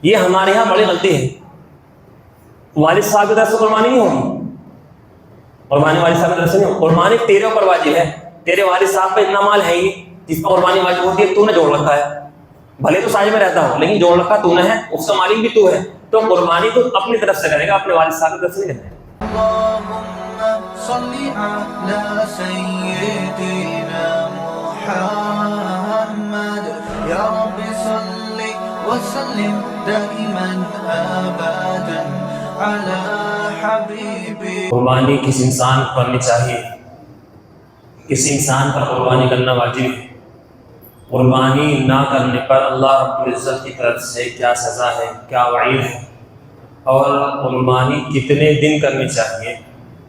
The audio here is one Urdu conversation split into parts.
یہ ہمارے یہاں بڑی غلطی ہے. والد صاحب کی طرف سے قربانی نہیں ہوگی، قربانی والد صاحب کی طرف سے نہیں ہوگی. قربانی تیرے اوپر واجب ہے. تیرے والد صاحب پہ اتنا مال ہے ہی جس پر قربانی واجب ہوتی ہے، تو نے جوڑ رکھا ہے. بھلے تو ساجھ میں رہتا ہو لیکن جوڑ رکھا تو نے ہے، اس کا مالک بھی تو ہے. تو قربانی تو اپنی طرف سے کرے گا، اپنے والد صاحب کی طرف سے نہیں کرے گا. اللهم صل على سيدنا محمد يا رب صل وسلم دائما ابدا على حبيبي. قربانی کس انسان کو کرنی چاہیے؟ کس انسان پر قربانی کرنا واجب ہے؟ قربانی نہ کرنے پر اللہ رب العزت کی طرف سے کیا سزا ہے، کیا وعید ہے، اور قربانی کتنے دن کرنی چاہیے،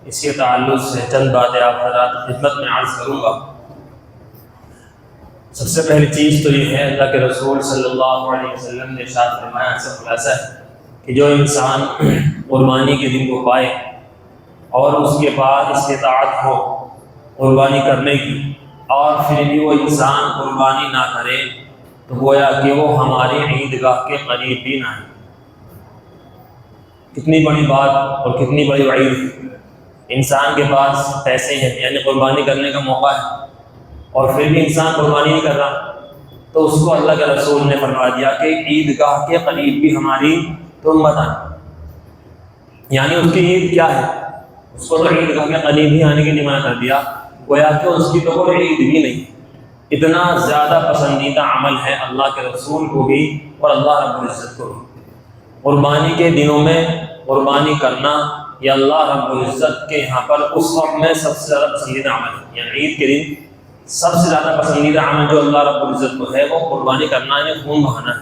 اس کے تعلق سے چند باتیں آپ حضرات خدمت میں عرض کروں گا. سب سے پہلی چیز تو یہ ہے، اللہ کے رسول صلی اللہ علیہ وسلم نے ارشاد فرمایا، اس کا خلاصہ ہے کہ جو انسان قربانی کے دن کو پائے اور اس کے بعد استطاعت ہو قربانی کرنے کی، اور پھر بھی وہ انسان قربانی نہ کرے تو گویا کہ وہ ہماری عیدگاہ کے قریب بھی نہ ہے. کتنی بڑی بات اور کتنی بڑی وعید. انسان کے پاس پیسے ہیں، یعنی قربانی کرنے کا موقع ہے، اور پھر بھی انسان قربانی نہیں کر رہا، تو اس کو اللہ کے رسول نے فرما دیا کہ عیدگاہ کے قریب بھی ہماری تم مت آنا. یعنی اس کی عید کیا ہے، اس کو تو عیدگاہ کے قریب ہی آنے کے لیے منع کر دیا، گویا کہ اس کی تو کوئی عید بھی نہیں. اتنا زیادہ پسندیدہ عمل ہے اللہ کے رسول کو بھی اور اللہ رب العزت کو بھی. قربانی کے دنوں میں قربانی کرنا یہ اللہ رب العزت کے یہاں پر اس وقت میں سب سے زیادہ پسندیدہ عمل ہے. یعنی عید کے دن سب سے زیادہ پسندیدہ عمل جو اللہ رب العزت کو ہے وہ قربانی کرنا ہے، خون بہانا ہے.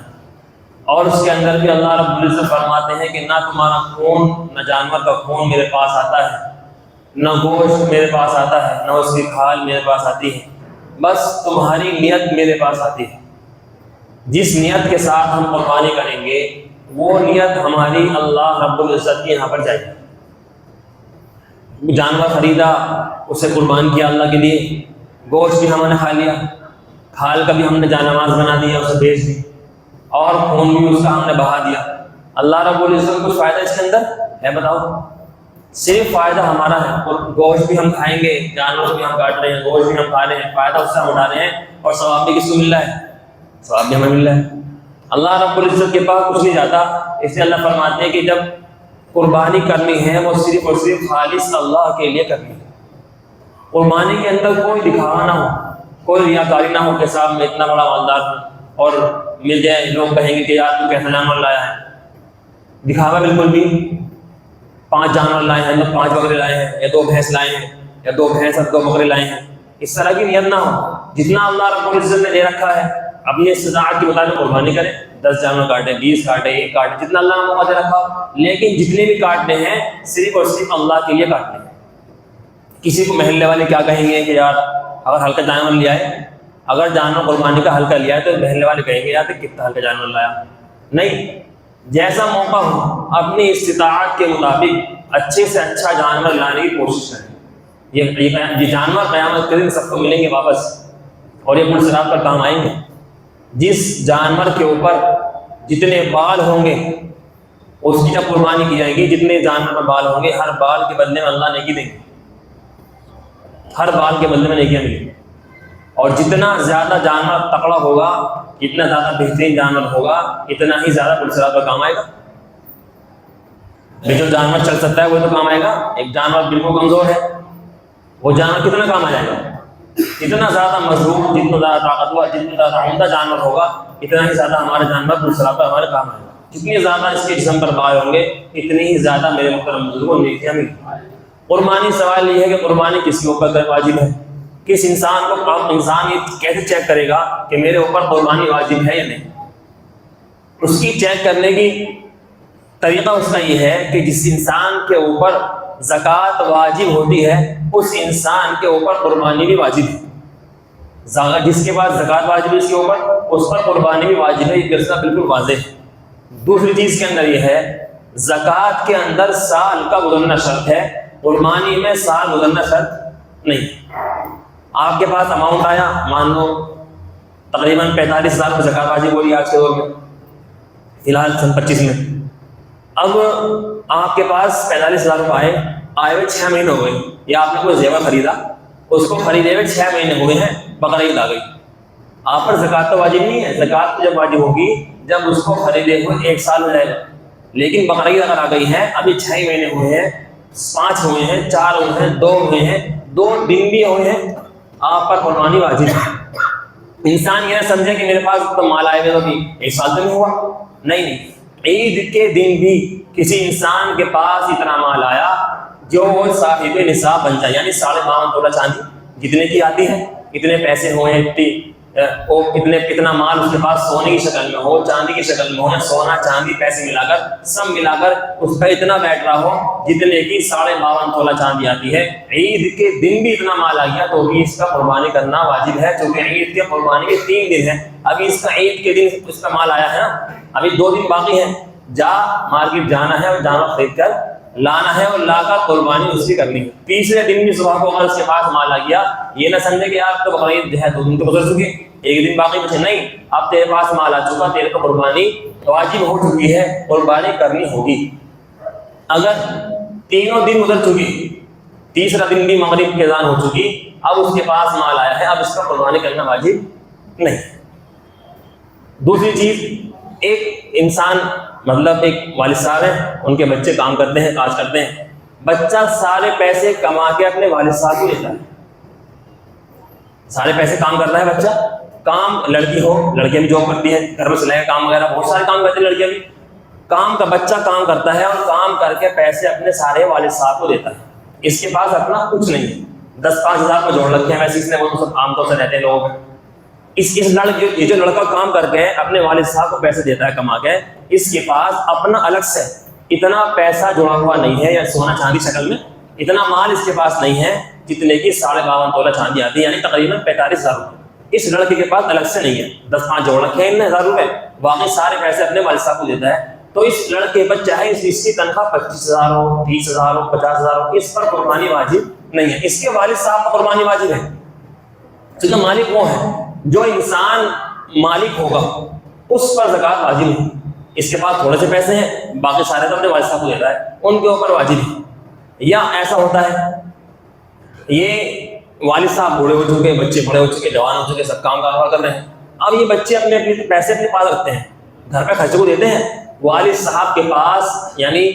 اور اس کے اندر بھی اللہ رب العزت فرماتے ہیں کہ نہ تمہارا خون، نہ جانور کا خون میرے پاس آتا ہے، نہ گوشت میرے پاس آتا ہے، نہ اس کی کھال میرے پاس آتی ہے، بس تمہاری نیت میرے پاس آتی ہے. جس نیت کے ساتھ ہم قربانی کریں گے وہ نیت ہماری اللہ رب العزت کے یہاں پر جائے گی. جانور خریدا، اسے قربان کیا اللہ کے لیے، گوشت بھی ہم نے کھا لیا، کھال کا بھی ہم نے جانماز بنا دیا، اسے بیچ دی، اور خون بھی اس کا ہم نے بہا دیا. اللہ رب العزت کو کچھ فائدہ اس کے اندر ہے؟ بتاؤ. صرف فائدہ ہمارا ہے. اور گوشت بھی ہم کھائیں گے، جانور بھی ہم کاٹ رہے ہیں، گوشت بھی ہم کھا رہے ہیں، فائدہ اس سے ہم اٹھا رہے ہیں، اور ثواب بھی کس کو مل رہا ہے؟ ثواب بھی ہمیں مل رہا ہے. اللہ رب العزت کے پاس کچھ نہیں جاتا. اس لیے اللہ فرماتے ہیں کہ جب قربانی کرنی ہے وہ صرف اور صرف خالص اللہ کے لیے کرنی ہے. قربانی کے اندر کوئی دکھاوا نہ ہو، کوئی ریاکاری نہ ہو کہ صاحب میں اتنا بڑا مالدار ہوں اور مل جائے لوگ کہیں گے کہ یار تو کیسا جانور لایا ہے. دکھاوا بالکل بھی. 5 جانور لائے ہیں، 5 بکرے لائے ہیں، یا 2 بھینس لائے ہیں، یا 2 بھینس اور 2 بکرے لائے ہیں، اس طرح کی نیت نہ ہو. جتنا اللہ رب العزت نے دے رکھا ہے اپنی استطاعت کے مطابق قربانی کریں. 10 جانور کاٹے، 20 کاٹے، 1 کاٹے، جتنا اللہ نے موقع دے رکھا، لیکن جتنے بھی کاٹنے ہیں صرف اور صرف اللہ کے لیے کاٹنے ہیں. کسی کو محلے والے کیا کہیں گے کہ یار اگر ہلکا جانور لیا ہے، اگر جانور قربانی کا ہلکا لیا ہے تو محلے والے کہیں گے یار کتنا ہلکا جانور لایا. نہیں، جیسا موقع ہو اپنی استطاعت کے مطابق اچھے سے اچھا جانور لانے کی کوشش کریں. یہ جانور قیامت کے دن سب کو ملیں گے واپس، اور یہ پلسرات پر کام آئیں گے. جس جانور کے اوپر جتنے بال ہوں گے اس کی جب قربانی کی جائے گی، جتنے جانور پر بال ہوں گے ہر بال کے بدلے میں اللہ نیکی دیں گے، ہر بال کے بدلے میں نیکیاں ملیں گی. اور جتنا زیادہ جانور تکڑا ہوگا، جتنا زیادہ بہترین جانور ہوگا، اتنا ہی زیادہ پلسرات پر کام آئے گا. جو جانور چل سکتا ہے وہ تو کام آئے گا. ایک جانور بالکل کمزور ہے، وہ جانور کتنا کام آ جائے گا؟ اتنا زیادہ مضبوط، جتنا زیادہ طاقتور، جتنا زیادہ عمدہ جانور ہوگا اتنا ہی زیادہ ہمارا جانور پلسرات پر ہمارے کام آئے گا. جتنی زیادہ اس کے جسم پر بال ہوں گے اتنی ہی زیادہ میرے محترم بزرگوں نیکیاں ملیں. قربانی سوال یہ ہے کہ قربانی کس کے اوپر واجب ہے؟ کس انسان کو انسان یہ کیسے چیک کرے گا کہ میرے اوپر قربانی واجب ہے یا نہیں؟ اس کی چیک کرنے کی طریقہ اس کا یہ ہے کہ جس انسان کے اوپر زکوٰۃ واجب ہوتی ہے اس انسان کے اوپر قربانی بھی واجب ہے. جس کے پاس زکوٰۃ واجب ہے اس کے اوپر، اس پر قربانی بھی واجب ہے. یہ قصہ بالکل واضح ہے. دوسری چیز کے اندر یہ ہے، زکوٰۃ کے اندر سال کا گزرنا شرط ہے، قربانی میں سال گزرنا شرط نہیں. آپ کے پاس اماؤنٹ آیا، مان لو تقریباً 45,000 میں زکوٰۃ واجب ہو رہی ہے آج کے دور میں، فی الحال سن 25 میں. اب آپ کے پاس 45,000 روپئے آئے ہوئے 6 مہینے ہو گئے، یا آپ نے کوئی زیور خریدا، اس کو خریدے ہوئے 6 مہینے ہو گئے ہیں، بقر عید آ گئی. آپ پر زکوٰۃ تو واجب نہیں ہے. زکوٰۃ جب واجب ہوگی جب اس کو خریدے ہوئے 1 سال ہو جائے گا. لیکن بقر عید اگر آ گئی ہے، ابھی 6 مہینے ہوئے ہیں، 5 ہوئے ہیں، 4 ہوئے ہیں، 2 ہوئے ہیں، 2 دن بھی ہوئے ہیں، آپ پر قربانی واجب ہے. انسان یہ نہ سمجھے کہ میرے پاس تو مال آئے گا تو 1 سال تو نہیں ہوا. نہیں، عید کے دن بھی کسی انسان کے پاس اتنا مال آیا جو وہ صاحب نصاب بن جائے، یعنی 52.5 تولہ چاندی جتنے کی آتی ہے، اتنے پیسے ہوئے، اتنا مال اس کے پاس سونے کی شکل میں ہو، چاندی کی شکل میں ہو، سونا چاندی پیسے ملا کر سب ملا کر اس کا اتنا بیٹھ رہا ہو جتنے کی 52.5 تولہ چاندی آتی ہے. عید کے دن بھی اتنا مال آ گیا تو بھی اس کا قربانی کرنا واجب ہے، کیونکہ عید کے قربانی کے 3 دن ہیں. ابھی اس کا عید کے دن اس کا مال آیا ہے نا، ابھی 2 دن باقی ہیں. جا مارکیٹ جانا ہے اور جانور خرید کر لانا ہے اور لا کر قربانی اس کی کرنی ہے. تیسرے دن بھی صبح کو اگر اس کے پاس مال آ گیا، یہ نہ سمجھے کہ یار تو بقرعید جو ہے 2 دن تو گزر چکے، 1 دن باقی بچے. نہیں، اب تیرے پاس مال آ چکا، تیرے کو قربانی واجب ہو چکی ہے، قربانی کرنی ہوگی. اگر تینوں دن گزر چکی، تیسرا دن بھی مغرب کی اذان ہو چکی، اب اس کے پاس مال آیا ہے، اب اس کا قربانی کرنا واجب نہیں. دوسری چیز، ایک انسان مطلب ایک والد صاحب ہیں، ان کے بچے کام کرتے ہیں، کاج کرتے ہیں، بچہ سارے پیسے کما کے اپنے والد صاحب کو دیتا ہے. سارے پیسے کام کرتا ہے بچہ، کام لڑکی ہو، لڑکیاں بھی جاب کرتی ہیں، گھر میں سلائی کا کام وغیرہ بہت سارے کام کرتے ہیں لڑکیاں بھی. کام کا بچہ کام کرتا ہے اور کام کر کے پیسے اپنے سارے والد صاحب کو دیتا ہے. اس کے پاس اپنا کچھ نہیں ہے. 10-5 ہزار کو جوڑ رکھے ہیں ویسے اس نے، وہ تو سب عام طور سے رہتے ہیں لوگ. یہ جو لڑکا کام کر کے اپنے والد صاحب کو پیسے دیتا ہے کما کے، اس کے پاس اپنا الگ سے اتنا پیسہ جوڑا ہوا نہیں ہے، یا سونا چاندی شکل میں اتنا مال اس کے پاس نہیں ہے جتنے کی 52.5 تولہ چاندی آتی ہے، یعنی تقریباً 45,000 روپئے اس لڑکے کے پاس الگ سے نہیں ہے. 10-5 جوڑ رکھے ہیں 1,000 روپئے، باقی سارے پیسے اپنے والد صاحب کو دیتا ہے. تو اس لڑکے پر چاہے اس کی تنخواہ 25,000 ہو، 30,000 ہو، 50,000 ہو، اس پر قربانی واجب نہیں ہے. اس کے والد صاحب پر قربانی واجب ہے، کیونکہ مالک وہ ہے. جو انسان مالک ہوگا اس پر زکوٰۃ واجب ہے. اس کے پاس تھوڑے سے پیسے ہیں، باقی سارے تو اپنے والد صاحب کو دیتا ہے، ان کے اوپر واجب ہے. یا ایسا ہوتا ہے یہ والد صاحب بوڑھے ہو چکے، بچے بڑے ہو چکے، جوان ہو چکے، سب کام کاروبار کر رہے ہیں. اب یہ بچے اپنے پیسے اپنے پاس رکھتے ہیں، گھر پہ خرچے کو دیتے ہیں. والد صاحب کے پاس یعنی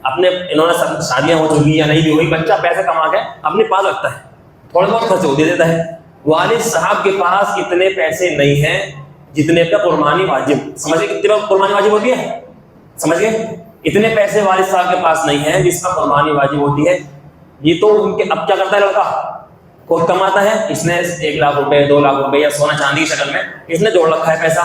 اپنے انہوں نے سب شادیاں ہو چکی یا نہیں بھی ہوئی، بچہ پیسے کما کے اپنے پاس رکھتا ہے، تھوڑے بہت خرچے کو دے دیتا ہے. والد صاحب کے پاس اتنے پیسے نہیں ہیں جتنے پہ قربانی واجب. سمجھے کتنے پہ قربانی واجب ہوتی ہے؟ سمجھ گئے؟ اتنے پیسے والد صاحب کے پاس نہیں ہیں جس پر قربانی واجب ہوتی ہے. یہ تو ان کے اب کیا کرتا ہے لڑکا، خود کماتا ہے، اس نے 1 لاکھ روپے 2 لاکھ روپے یا سونا چاندی کی شکل میں اس نے جوڑ رکھا ہے پیسہ،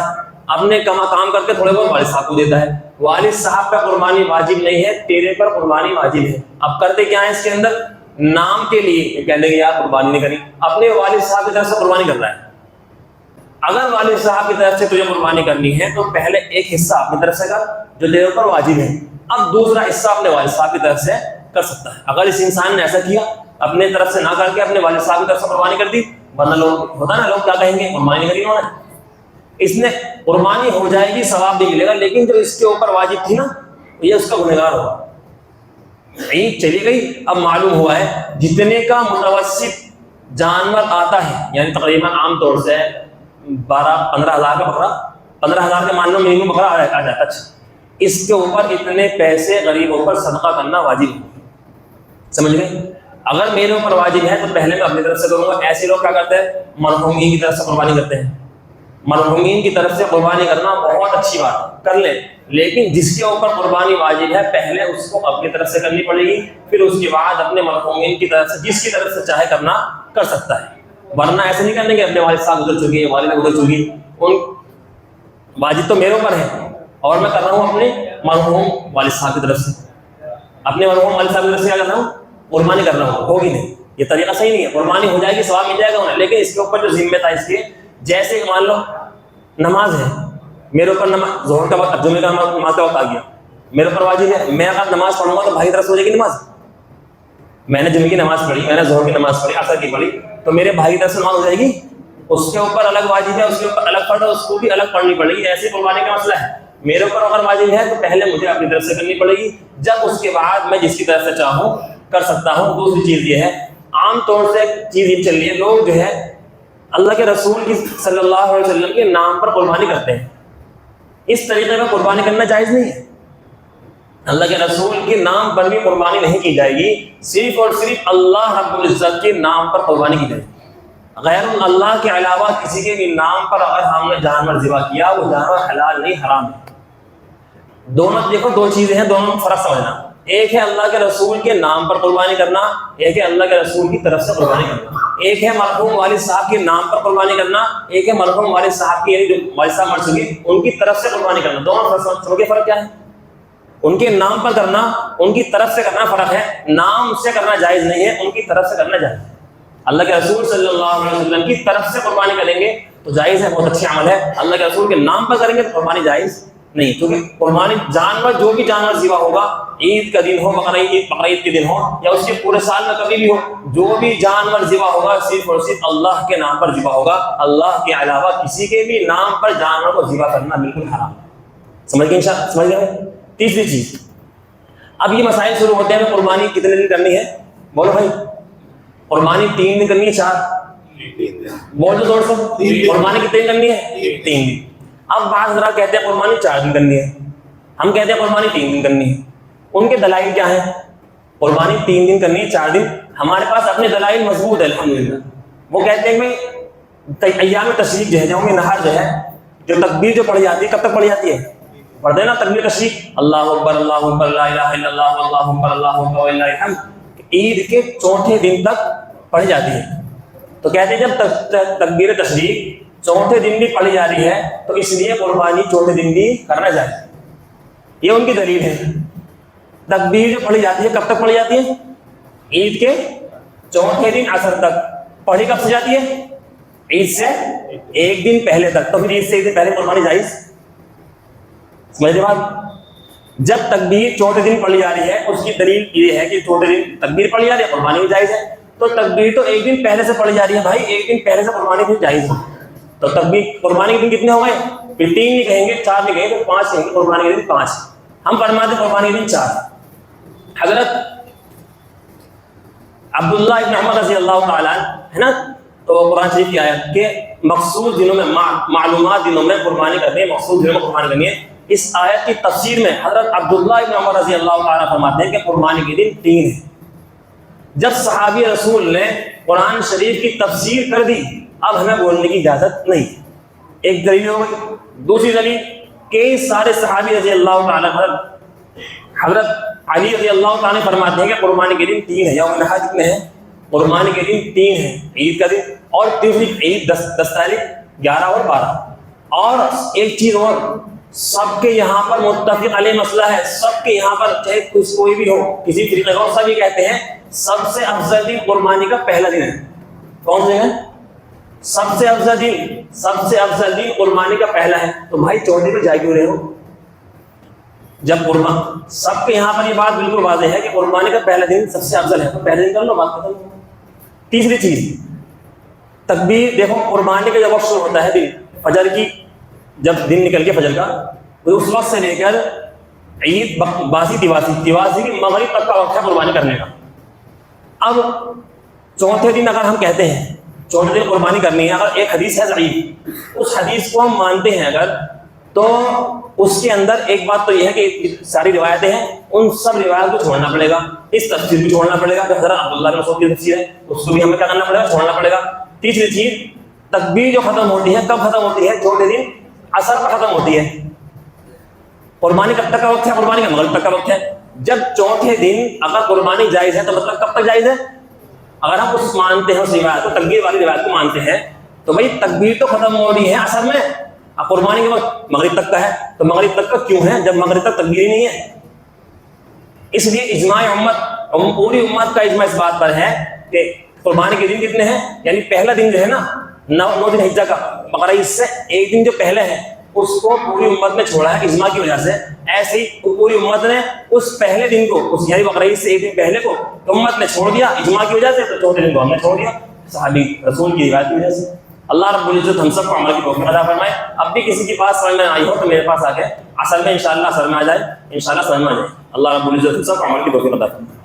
اپنے کام کر کے تھوڑے بہت والد صاحب کو دیتا ہے. والد صاحب پہ قربانی واجب نہیں ہے، تیرے پر قربانی واجب ہے. اب کرتے کیا ہے اس کے اندر؟ نام کے لیے کہنے کہ یار قربانی نہیں کرنی، اپنے والد صاحب کی طرف سے قربانی کر رہا ہے. اگر والد صاحب کی طرف سے تجھے قربانی کرنی ہے تو پہلے ایک حصہ اپنی طرف سے کر جو تیرے اوپر واجب ہے، اب دوسرا حصہ اپنے والد صاحب کی طرف سے کر سکتا ہے. اگر اس انسان نے ایسا کیا، اپنے طرف سے نہ کر کے اپنے والد صاحب کی طرف سے قربانی کر دی، ورنہ لوگ ہوتا نا لوگ کیا کہیں گے، قربانی نہیں کری انہوں نے. اس نے قربانی ہو جائے گی، ثواب بھی ملے گا، لیکن جو اس کے اوپر واجب تھی نا یہ اس کا گنہگار ہوگا. عید چلی گئی، اب معلوم ہوا ہے جتنے کا متوسط جانور آتا ہے، یعنی تقریباً عام طور سے 12-15 ہزار کا بکرا، 15 ہزار کے مان لو منیمم بکرا آ جاتا ہے. اس کے اوپر اتنے پیسے غریبوں پر صدقہ کرنا واجب ہے. سمجھ گئے؟ اگر میرے اوپر واجب ہے تو پہلے میں اپنی طرف سے کروں گا. ایسے لوگ کیا کرتے ہیں، مرحومین کی طرف سے قربانی کرتے ہیں. مرحومین کی طرف سے قربانی کرنا بہت اچھی بات، کر لیں، لیکن جس کے اوپر قربانی واجب ہے پہلے اس کو اپنی طرف سے کرنی پڑے گی، پھر اس کے بعد اپنے مرحومین کی طرف سے جس کی طرف سے چاہے کرنا کر سکتا ہے. ورنہ ایسے نہیں کرنے کہ اپنے والد صاحب گزر چکی ہے، والدہ گزر چکی، ان واجب تو میرے اوپر ہے اور میں کر رہا ہوں اپنے مرحوم والد صاحب کی طرف سے. اپنے مرحوم والد صاحب کی طرف سے کیا کر رہا ہوں، قربانی کر رہا ہوں. ہوگی نہیں، یہ طریقہ صحیح نہیں ہے. قربانی ہو جائے گی، ثواب مل جائے گا انہیں، لیکن اس کے اوپر جو ذمہ تھا اس کے، جیسے مان لو نماز ہے میرے اوپر، نماز ظہر کا وقت، جمعے کا نماز کا وقت آ گیا، میرے اوپر واجب ہے، میں اگر نماز پڑھوں گا تو بھائی طرف سے ہو جائے گی نماز. میں نے جمعے کی نماز پڑھی، میں نے ظہر کی نماز پڑھی، عصر کی پڑھی، تو میرے بھائی کی طرف سے نماز ہو جائے گی. اس کے اوپر الگ واجب ہے، اس کے اوپر الگ فرض ہے، اس کو بھی الگ پڑھنی پڑے گی. ایسے قربانی کا مسئلہ ہے. میرے اوپر اگر واجب ہے تو پہلے مجھے اپنی طرف سے کرنی پڑے گی، جب اس کے بعد میں جس کی طرف سے چاہوں کر سکتا ہوں۔ دوسری چیز یہ ہے، عام طور سے ایک چیز یہ چل رہی ہے، لوگ جو ہے اللہ کے رسول کی صلی اللہ علیہ وسلم کے نام پر قربانی کرتے ہیں۔ اس طریقے میں قربانی کرنا جائز نہیں ہے۔ اللہ کے رسول کے نام پر بھی قربانی نہیں کی جائے گی، صرف اور صرف اللہ رب العزت کے نام پر قربانی کی جائے گی۔ غیر اللہ کے علاوہ کسی کے بھی نام پر اگر ہم نے جانور ذبح کیا، وہ جانور حلال نہیں، حرام ہے۔ دونوں دیکھو، دو چیزیں ہیں، دونوں میں فرق سمجھنا۔ ایک ہے اللہ کے رسول کے نام پر قربانی کرنا، ایک ہے اللہ کے رسول کی طرف سے قربانی کرنا۔ ایک ہے مرحوم والد صاحب کے نام پر قربانی کرنا، ایک ہے مرحوم والد صاحب کی، یعنی جو والد صاحب مر چکے ان کی طرف سے قربانی کرنا۔ دونوں فرق سمجھ کے فرق کیا ہے؟ ان کے نام پر کرنا، ان کی طرف سے کرنا فرق ہے۔ نام سے کرنا جائز نہیں ہے، ان کی طرف سے کرنا جائز ہے۔ اللہ کے رسول صلی اللہ علیہ وسلم کی طرف سے قربانی کریں گے تو جائز ہے، بہت اچھا عمل ہے۔ اللہ کے رسول کے نام پر کریں گے تو قربانی جائز نہیں، کیونکہ قربانی جانور، جو بھی جانور ذبح ہوگا، عید کا دن ہو، بقرعید کے دن ہو، یا اس کے پورے سال میں کبھی بھی ہو، جو بھی جانور ذبح ہوگا صرف اور صرف اللہ کے نام پر ذبح ہوگا۔ اللہ کے علاوہ کسی کے بھی نام پر جانور کو ذبح کرنا بالکل حرام ہے۔ سمجھ گئے؟ سمجھ گئے؟ تیسری چیز، اب یہ مسائل شروع ہوتے ہیں، قربانی کتنے دن کرنی ہے؟ بولو بھائی، قربانی 3 دن کرنی ہے، 4؟ بول دو زور سے، قربانی کتنے دن کرنی ہے؟ 3 دن۔ اب بعض ذرا کہتے ہیں قربانی 4 دن کرنی ہے، ہم کہتے ہیں قربانی 3 دن کرنی ہے۔ ان کے دلائل کیا ہیں؟ قربانی 3 دن کرنی ہے، 4 دن، ہمارے پاس اپنے دلائل مضبوط ہے الحمدللہ۔ وہ کہتے ہیں کہ ایام تشریق جو ہے، یوم نحر جو ہے، جو تکبیر جو پڑھی جاتی ہے، کب تک پڑھی جاتی ہے؟ پڑھتے ہیں نا تکبیر تشریق، اللہ اکبر اللہ اکبر لا الہ الا اللہ اللہ اکبر اللہ اکبر وللہ الحمد، عید کے 4تھے دن تک پڑھی جاتی ہے۔ تو کہتے ہیں جب تکبیر تشریق 4تھے دن بھی پڑھی جا رہی ہے تو اس لیے قربانی 4تھے دن بھی کرنا چاہیے۔ یہ ان کی دلیل ہے۔ تکبیر جو پڑھی جاتی ہے کب تک پڑھی جاتی ہے؟ عید کے 4تھے دن عصر تک۔ پڑھی کب سے جاتی ہے؟ عید سے 1 دن پہلے تک۔ تو پھر عید سے 1 دن پہلے قربانی جائز؟ سمجھے بات؟ جب تکبیر 4تھے دن پڑھی جا رہی ہے، اس کی دلیل یہ ہے کہ 4تھے دن تکبیر پڑھی جا رہی ہے، قربانی بھی جائز ہے۔ تو تکبیر تو 1 دن پہلے سے پڑھی جا رہی ہے بھائی، 1 دن پہلے سے قربانی بھی جائز ہے۔ تو تکبیر قربانی کے دن کتنے ہو گئے؟ پھر 3 نہیں کہیں گے، 4 نہیں کہیں گے، 5 کہیں گے، قربانی کے دن 5۔ ہم فرماتے ہیں قربانی کے دن 4۔ حضرت عبداللہ ابن عمر رضی اللہ تعالیٰ ہے نا، تو قرآن شریف کی آیت کہ مخصوص دنوں میں، معلومات دنوں میں قربانی کرنی ہے، مخصوص دنوں میں قربانی کرنی ہے۔ اس آیت کی تفسیر میں حضرت عبداللہ ابن عمر رضی اللہ تعالیٰ فرماتے ہیں کہ قربانی کے دن 3 ہیں۔ جب صحابی رسول نے قرآن شریف کی تفسیر کر دی، اب ہمیں بولنے کی اجازت نہیں۔ ایک دلیل ہو گئی۔ دوسری دلیل، کئی سارے صحابی رضی اللہ تعالیٰ، حضرت علی رضی اللہ تعالیٰ فرماتے ہیں کہ قربانی کے دن 3 ہیں۔ یوم نحر کتنے ہیں؟ قربانی کے دن 3 ہیں، عید کا دن اور تیسری عید 10 تاریخ، 11 اور 12۔ اور ایک چیز اور، سب کے یہاں پر متفق علیہ مسئلہ ہے، سب کے یہاں پر چاہے کوئی بھی ہو، کسی طریقے کا، سب یہ کہتے ہیں سب سے افضل دن قربانی کا پہلا دن ہے۔ کون سے ہے؟ سب سے افضل دن قربانی کا پہلا ہے۔ تو بھائی 14 پہ جا کیوں رہے ہو؟ جب قربان سب کے یہاں پر یہ بات بالکل واضح ہے کہ قربانی کا پہلا دن سب سے افضل ہے، تو پہلے دن کر لو، بات ختم۔ تیسری چیز، تکبیر، دیکھو قربانی کا جب وقت شروع ہوتا ہے دن فجر کی، جب دن نکل کے فجر کا، تو اس وقت سے لے کر عید باسی تیواسی کی مغرب تک کا وقت ہے قربانی کرنے کا۔ اب 4تھے دن اگر ہم کہتے ہیں 4تھے دن قربانی کرنی ہے، اگر ایک حدیث ہے ضعیف، اس حدیث کو ہم مانتے ہیں اگر، تو اس کے اندر ایک بات تو یہ ہے کہ ساری روایتیں ہیں، ان سب روایت کو چھوڑنا پڑے گا، اس تفسیر بھی چھوڑنا پڑے گا، جو حضرت عبداللہ بن مسعود کی تفسیر ہے اس کو بھی ہمیں کیا کرنا پڑے گا؟ چھوڑنا پڑے گا۔ تیسری چیز، تکبیر جو ختم ہوتی ہے کب ختم ہوتی ہے؟ 4تھے دن عصر پر ختم ہوتی ہے۔ قربانی کب تک کا وقت ہے؟ قربانی کا مغرب تک کا وقت ہے۔ جب 4تھے دن اگر قربانی جائز ہے تو مطلب کب تک جائز ہے؟ اگر ہم اس مانتے ہیں اس روایت کو، تکبیر والی روایت کو مانتے ہیں، تو بھائی تکبیر تو ختم ہو رہی ہے عصر میں، اب قربانی کے وقت مغرب تک کا ہے، تو مغرب تک کا کیوں ہے جب مغرب تک تکبیر ہی نہیں ہے؟ اس لیے اجماع امت، پوری امت کا اجماع اس بات پر ہے کہ قربانی کے دن کتنے ہیں، یعنی پہلا دن جو ہے نا 9 دن حجہ کا، بقرعید سے 1 دن جو پہلے ہے اس کو پوری امت نے چھوڑا ہے اجماع کی وجہ سے۔ ایسے ہی پوری امت نے اس پہلے دن کو، اس یعنی بقرعید سے 1 دن پہلے کو امت نے چھوڑ دیا اجماع کی وجہ سے، تو 4تھے دن کو ہم نے چھوڑ دیا صحابی رسول کی روایت کی وجہ سے۔ اللہ رب العزت ہم سب کو عمل کی توفیق عطا فرمائے. اب بھی کسی کے پاس سمجھ میں آئی ہو تو میرے پاس آ کے اصل میں انشاءاللہ سمجھ میں آ جائے، انشاءاللہ سمجھ میں آ جائے. اللہ رب العزت ہم سب کو عمل کی توفیق عطا فرمائے.